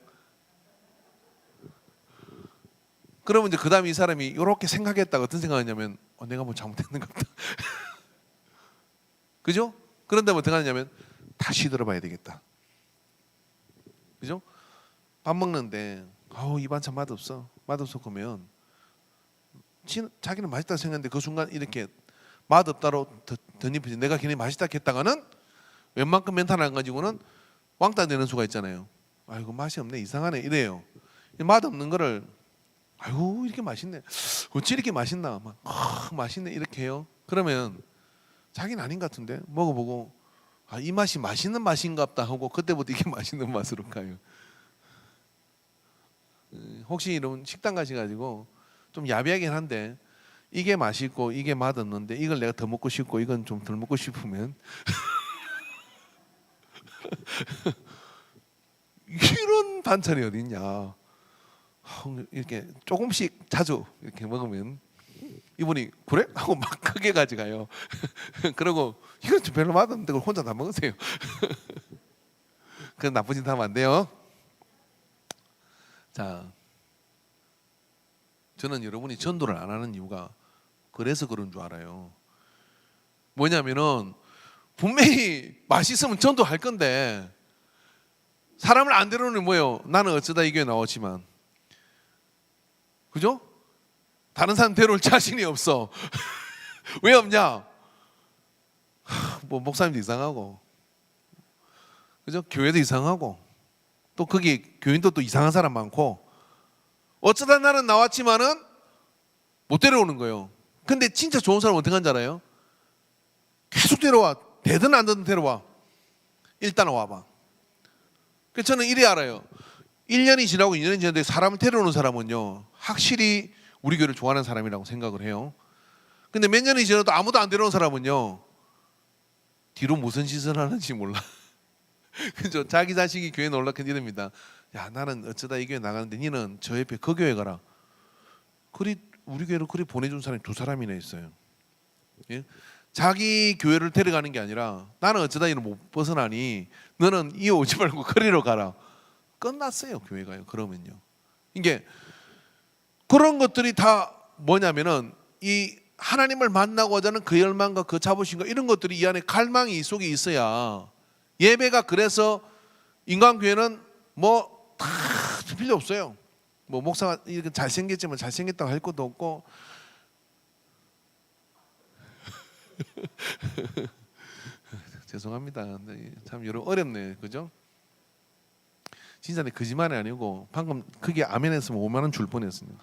그러면 이제 그 다음에 이 사람이 이렇게 생각했다가 어떤 생각하냐면 내가 뭐 잘못했는가 보다. 그죠? 그런 다음에 어떻게 하냐면 다시 들어봐야 되겠다. 그죠? 밥 먹는데 이 반찬 맛없어 그러면 자기는 맛있다고 생각했는데 그 순간 이렇게 맛없다로 덧입히지 내가 괜히 맛있다 했다가는 웬만큼 멘탈 안 가지고는 왕따 되는 수가 있잖아요. 아이고 맛이 없네 이상하네 이래요. 맛없는 거를 아이고 이렇게 맛있네 어찌 이렇게 맛있나 맛있네 이렇게 해요. 그러면 자기는 아닌 것 같은데 먹어보고 이 맛이 맛있는 맛인갑다 하고 그때부터 이게 맛있는 맛으로 가요. 혹시 이런 식당 가셔가지고 좀 야비하긴 한데 이게 맛있고 이게 맛없는데 이걸 내가 더 먹고 싶고 이건 좀 덜 먹고 싶으면 이런 반찬이 어디 있냐. 이렇게 조금씩 자주 이렇게 먹으면 이분이 그래? 하고 막 크게 가져가요. 그리고 이건 좀 별로 맛없는데 그걸 혼자 다 먹으세요. 그건 나쁜 짓 하면 안 돼요. 자, 저는 여러분이 전도를 안 하는 이유가 그래서 그런 줄 알아요. 뭐냐면은 분명히 맛있으면 전도할 건데 사람을 안 데려오는 뭐예요? 나는 어쩌다 이 교회 나왔지만 그죠? 다른 사람 데려올 자신이 없어. 왜 없냐? 뭐 목사님도 이상하고 그죠? 교회도 이상하고 또 거기 교인도 또 이상한 사람 많고 어쩌다 나는 나왔지만은 못 데려오는 거예요. 근데 진짜 좋은 사람은 어떻게 하는지 알아요? 계속 데려와. 되든 안 되든 데려와. 일단 와봐. 그래서 저는 이래 알아요. 1년이 지나고 2년이 지났는데 사람을 데려오는 사람은요 확실히 우리 교회를 좋아하는 사람이라고 생각을 해요. 근데 몇 년이 지나도 아무도 안 데려오는 사람은요 뒤로 무슨 짓을 하는지 몰라. 그죠? 자기 자식이 교회에 놀라게 이럽니다. 야 나는 어쩌다 이 교회 나가는데 니는 저 옆에 그 교회 가라. 그리 우리 교회로 그리 보내준 사람이 2사람이나 있어요. 예? 자기 교회를 데려가는 게 아니라 나는 어쩌다 이를 못 벗어나니 너는 이 오지 말고 그리로 가라. 끝났어요 교회가요. 그러면요. 이게 그런 것들이 다 뭐냐면은 이 하나님을 만나고자 하는 그 열망과 그 자부심과 이런 것들이 이 안에 갈망이 이 속에 있어야 예배가 그래서 인간교회는 뭐 다 필요 없어요. 뭐 목사가 이렇게 잘생겼지만 잘생겼다고 할 것도 없고 죄송합니다. 참 여러 어렵네, 그죠? 진짜 내 거짓말이 아니고 방금 그게 아멘 했으면 5만 원 줄 뻔했습니다.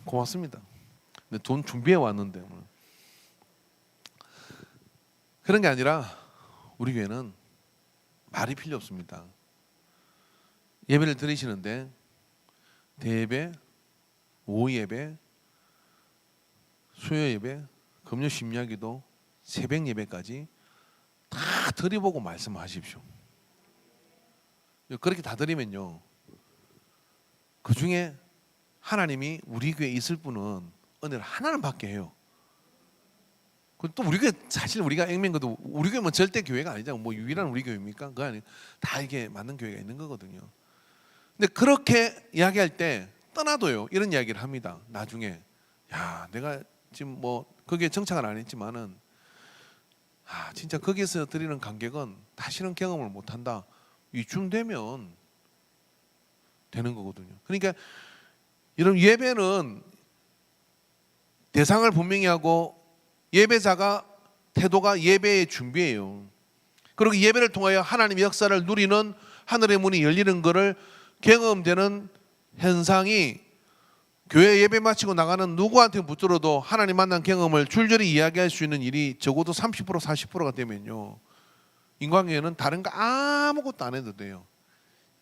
고맙습니다. 근데 돈 준비해 왔는데 오늘. 그런 게 아니라 우리 교회는 말이 필요 없습니다. 예배를 드리시는데 대예배, 오예배, 수요 예배, 금요 심야기도, 새벽 예배까지 다 드려보고 말씀하십시오. 그렇게 다 드리면요, 그 중에 하나님이 우리 교회에 있을 분은 은혜를 하나는 받게 해요. 또 우리 교회 사실 우리가 액면거도 우리 교회는 절대 교회가 아니잖아요. 뭐 유일한 우리 교회입니까? 그거 아니에요. 다 이게 맞는 교회가 있는 거거든요. 근데 그렇게 이야기할 때 떠나도요, 이런 이야기를 합니다. 나중에 야, 내가 지금 뭐 거기에 정착을 안 했지만은 진짜 거기에서 드리는 간격은 다시는 경험을 못한다. 이쯤 되면 되는 거거든요. 그러니까 여러분, 예배는 대상을 분명히 하고 예배자가 태도가 예배의 준비예요. 그리고 예배를 통하여 하나님의 역사를 누리는 하늘의 문이 열리는 것을 경험되는 현상이 교회 예배 마치고 나가는 누구한테 붙들어도 하나님 만난 경험을 줄줄이 이야기할 수 있는 일이 적어도 30% 40%가 되면요, 인간교회는 다른 거 아무것도 안 해도 돼요.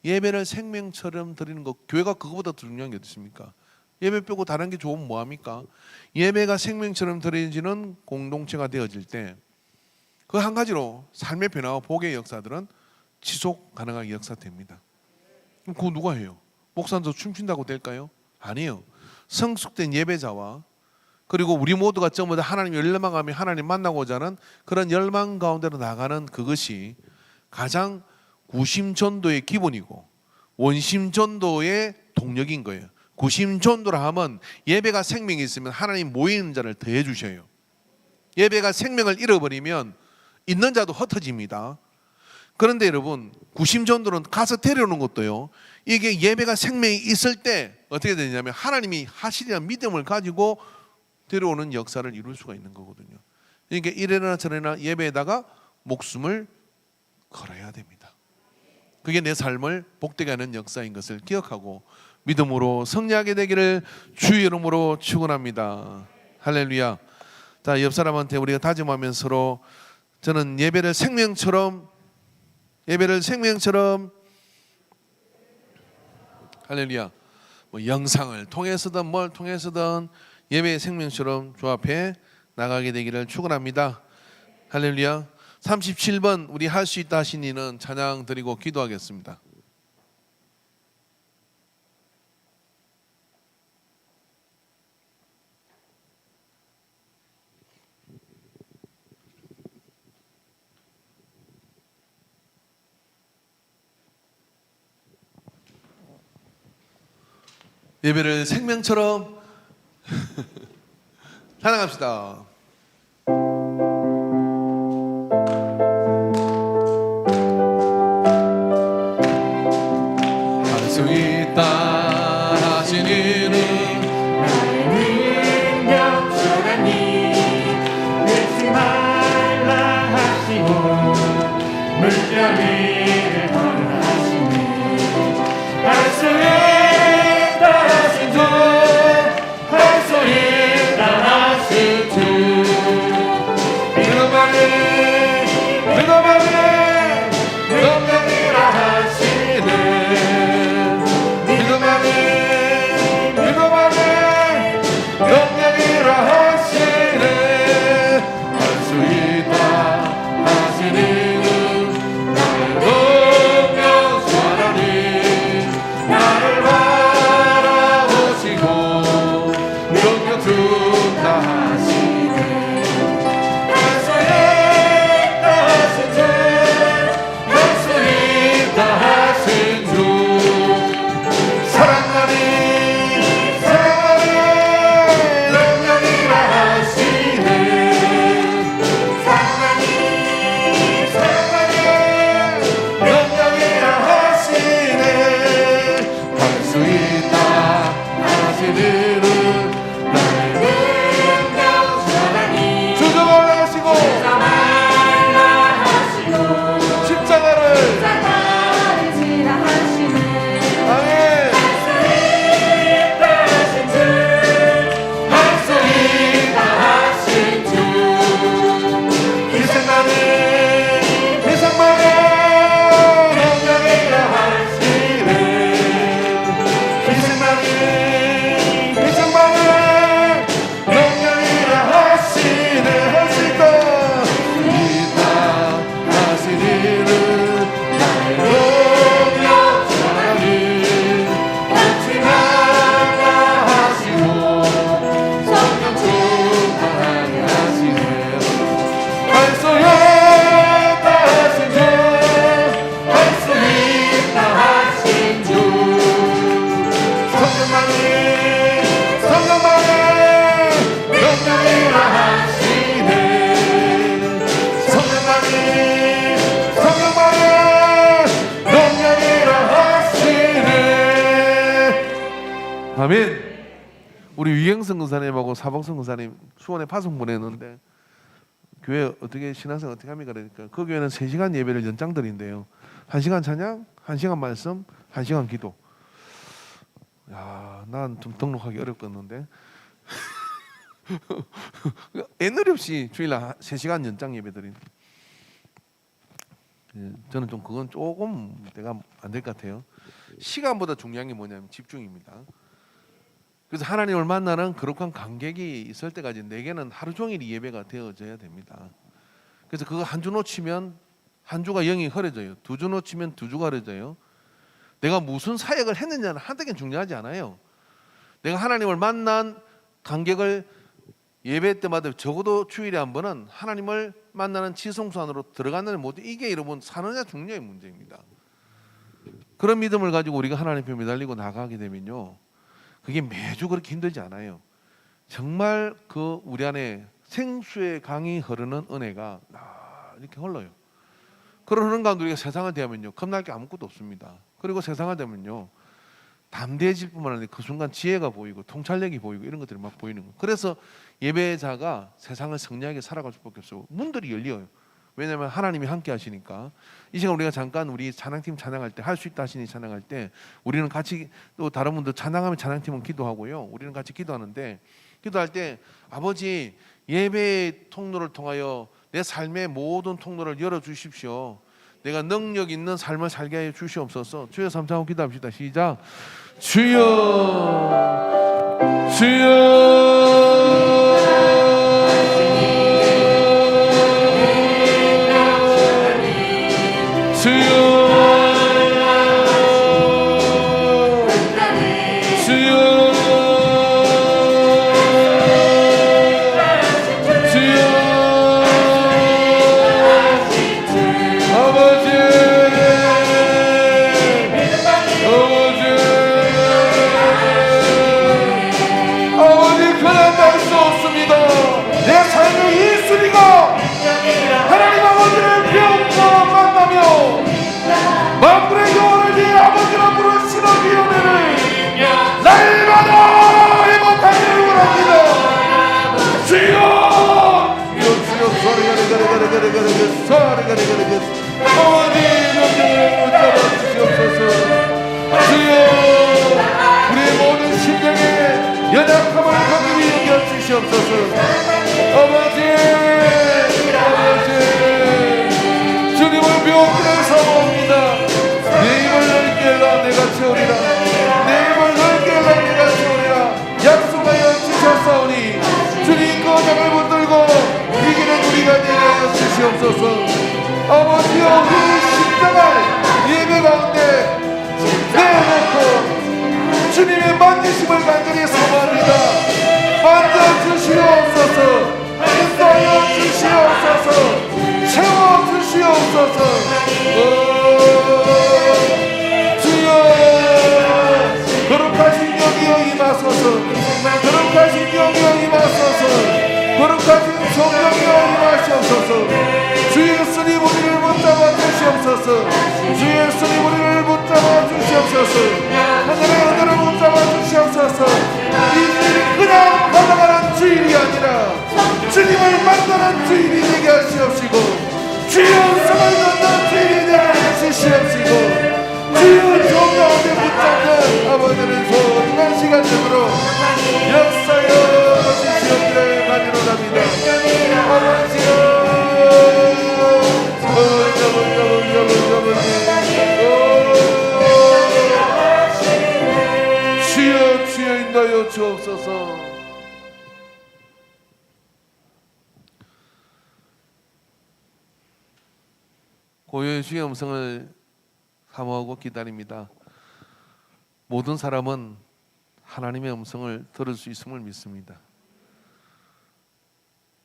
예배를 생명처럼 드리는 것, 교회가 그거보다 더 중요한 게 어디 있습니까? 예배 빼고 다른 게 좋으면 뭐합니까? 예배가 생명처럼 드려지는 공동체가 되어질 때 그 한 가지로 삶의 변화와 복의 역사들은 지속 가능하게 역사됩니다. 그럼 그거 누가 해요? 목사님도 춤춘다고 될까요? 아니에요. 성숙된 예배자와 그리고 우리 모두가 전부 다 하나님 열망하며 하나님 만나고자 하는 그런 열망 가운데로 나가는 그것이 가장 구심전도의 기본이고 원심전도의 동력인 거예요. 구심전도라 하면 예배가 생명이 있으면 하나님 모이는 자를 더해 주셔요. 예배가 생명을 잃어버리면 있는 자도 흩어집니다. 그런데 여러분, 구심전도는 가서 데려오는 것도요, 이게 예배가 생명이 있을 때 어떻게 되냐면 하나님이 하시리라는 믿음을 가지고 데려오는 역사를 이룰 수가 있는 거거든요. 그러니까 이래나 저래나 예배에다가 목숨을 걸어야 됩니다. 그게 내 삶을 복되게 하는 역사인 것을 기억하고 믿음으로 승리하게 되기를 주의 이름으로 축원합니다. 할렐루야. 자, 옆 사람한테 우리가 다짐하면서 서로 저는 예배를 생명처럼 할렐루야, 뭐 영상을 통해서든 뭘 통해서든 예배의 생명처럼 주 앞에 나가게 되기를 축원합니다. 할렐루야. 37번 우리 할 수 있다 하신 이는 찬양 드리고 기도하겠습니다. 예배를 생명처럼 찬양합시다. 할 수 있다 하신 이는 나의 능력처라니 잊지 말라 하시고 물결위를 걸어하시니 할 수 있다 하신 주, 할 수 있다 하신 주. 아멘. 우리 위경성 근사님하고 사복성 근사님 수원에 파송 보냈는데 교회 어떻게 신앙생 어떻게 합니까? 그러니까 그 교회는 3시간 예배를 연장 드린대요. 1시간 찬양, 1시간 말씀, 1시간 기도. 야, 난 좀 등록하기 어렵겠는데. 애누리 없이 주일날 3시간 연장 예배 드린. 저는 좀 그건 조금 내가 안 될 것 같아요. 시간보다 중요한 게 뭐냐면 집중입니다. 그래서 하나님을 만나는 거룩한 관객이 있을 때까지 내게는 하루 종일 예배가 되어져야 됩니다. 그래서 그거 한 주 놓치면 한 주가 영이 흐려져요. 2주 놓치면 2주가 흐려져요. 내가 무슨 사역을 했느냐는 한때는 중요하지 않아요. 내가 하나님을 만난 관객을 예배 때마다 적어도 주일에 한 번은 하나님을 만나는 지성소 안으로 들어가는 모든 이게 여러분 사느냐 죽느냐의 문제입니다. 그런 믿음을 가지고 우리가 하나님 앞에 매달리고 나가게 되면요, 그게 매주 그렇게 힘들지 않아요. 정말 그 우리 안에 생수의 강이 흐르는 은혜가 이렇게 흘러요. 그런 흐르는 가운데 우리가 세상을 대하면요 겁날 게 아무것도 없습니다. 그리고 세상을 대하면요 담대해질 뿐만 아니라 그 순간 지혜가 보이고 통찰력이 보이고 이런 것들이 막 보이는 거예요. 그래서 예배자가 세상을 성리하게 살아갈 수밖에 없어요. 문들이 열려요. 왜냐하면 하나님이 함께 하시니까. 이 시간 우리가 잠깐 우리 찬양팀 찬양할 때 할 수 있다 하시니 찬양할 때 우리는 같이 또 다른 분들 찬양하면 찬양팀은 기도하고요, 우리는 같이 기도하는데 기도할 때 아버지 예배 통로를 통하여 내 삶의 모든 통로를 열어주십시오. 내가 능력 있는 삶을 살게 해 주시옵소서. 주여 삼창하고 기도합시다. 시작. 주여 주여 어머니 명령을 붙잡아 주시옵소서. 주여 우리의 모든 심령의 연약함을 긍휼히 여겨 주시옵소서. 아버지 주님을 병들어 사모합니다. 내 입을 넓게 열라 내가 채우리라. 내 입을 넓게 열라 내가 채우리라. 약속하여 주셨사오니 주님 그 장을 붙들고 이기는 우리가 되게 하여 주시옵소서. 아버지여 우리 심장을 예배 가운데 내놓고 주님의 만지심을 간절히 사모합니다. 만져주시옵소서. 인도하여 주시옵소서. 채워주시옵소서. 주여 거룩하신 영이여 임하소서. 거룩하신 영이여 임하소서. 거룩하신 성령이여 임하시옵소서. 주 예수님 우리를 붙잡아 주시옵소서. 주 예수님 우리를 붙잡아 주시옵소서. 하늘의 하늘을 붙잡아 주시옵소서. 이 주일이 그냥 걸어가는 주일이 아니라 주님을 만나는 주일이 되게 하시옵시고 주의 음성을 듣는 주일이 되게 하시옵시고 주의 좋은 가운데 붙잡는 아버지는 소중한 시간 되도록 역사여 주시옵기를 간절합니다. 아버지여 주여 인도하여 주옵소서. 고요의 주의 음성을 사모하고 기다립니다. 모든 사람은 하나님의 음성을 들을 수 있음을 믿습니다.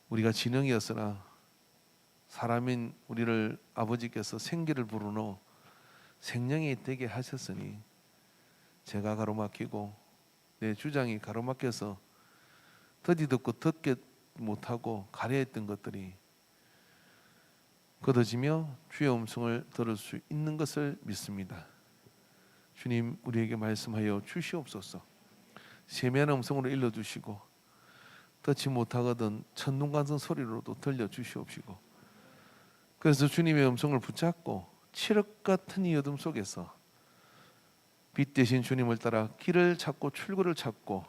우리가 진영이었으나 사람인 우리를 아버지께서 생기를 부르노 생명이 되게 하셨으니 제가 가로막히고 내 주장이 가로막혀서 더디 듣고 듣게 못하고 가려했던 것들이 걷어지며 주의 음성을 들을 수 있는 것을 믿습니다. 주님 우리에게 말씀하여 주시옵소서. 세미한 음성으로 일러주시고 듣지 못하거든 천둥 같은 소리로도 들려주시옵시고 그래서 주님의 음성을 붙잡고 칠흑 같은 이 어둠 속에서 빛 대신 주님을 따라 길을 찾고 출구를 찾고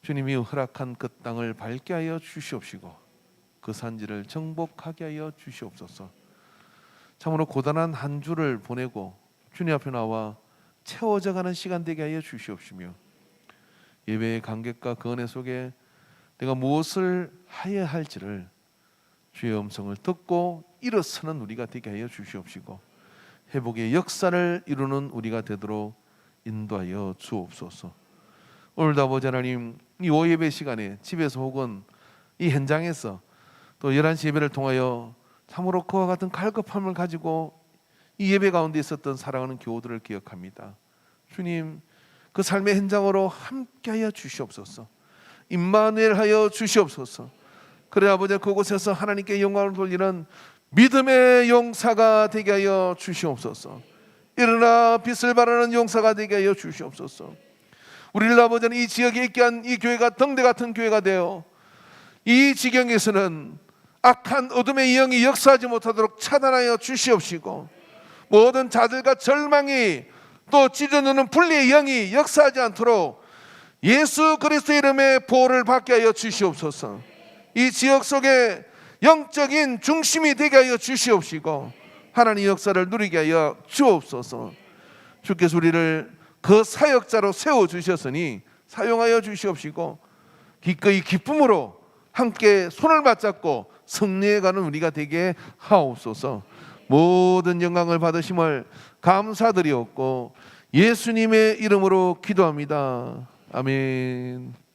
주님이 허락한 그 땅을 밟게 하여 주시옵시고 그 산지를 정복하게 하여 주시옵소서. 참으로 고단한 한 주를 보내고 주님 앞에 나와 채워져가는 시간 되게 하여 주시옵시며 예배의 감격과 그 은혜 속에 내가 무엇을 하여야 할지를 주의 음성을 듣고 일어서는 우리가 되게 하여 주시옵시고 회복의 역사를 이루는 우리가 되도록 인도하여 주옵소서. 오늘도 아버지 하나님 이 오예배 시간에 집에서 혹은 이 현장에서 또 11시 예배를 통하여 참으로 그와 같은 갈급함을 가지고 이 예배 가운데 있었던 사랑하는 교우들을 기억합니다. 주님 그 삶의 현장으로 함께하여 주시옵소서. 임마누엘 하여 주시옵소서. 그래 아버지 그곳에서 하나님께 영광을 돌리는 믿음의 용사가 되게 하여 주시옵소서. 일어나 빛을 발하는 용사가 되게 하여 주시옵소서. 우리를 아버지는 이 지역에 있게 한 이 교회가 등대 같은 교회가 되어 이 지경에서는 악한 어둠의 영이 역사하지 못하도록 차단하여 주시옵시고 모든 자들과 절망이 또 찢어놓는 분리의 영이 역사하지 않도록 예수 그리스도의 이름에 보호를 받게 하여 주시옵소서. 이 지역 속에 영적인 중심이 되게 하여 주시옵시고 하나님 역사를 누리게 하여 주옵소서. 주께서 우리를 그 사역자로 세워주셨으니 사용하여 주시옵시고 기꺼이 기쁨으로 함께 손을 맞잡고 승리해가는 우리가 되게 하옵소서. 모든 영광을 받으심을 감사드리옵고 예수님의 이름으로 기도합니다. 아멘.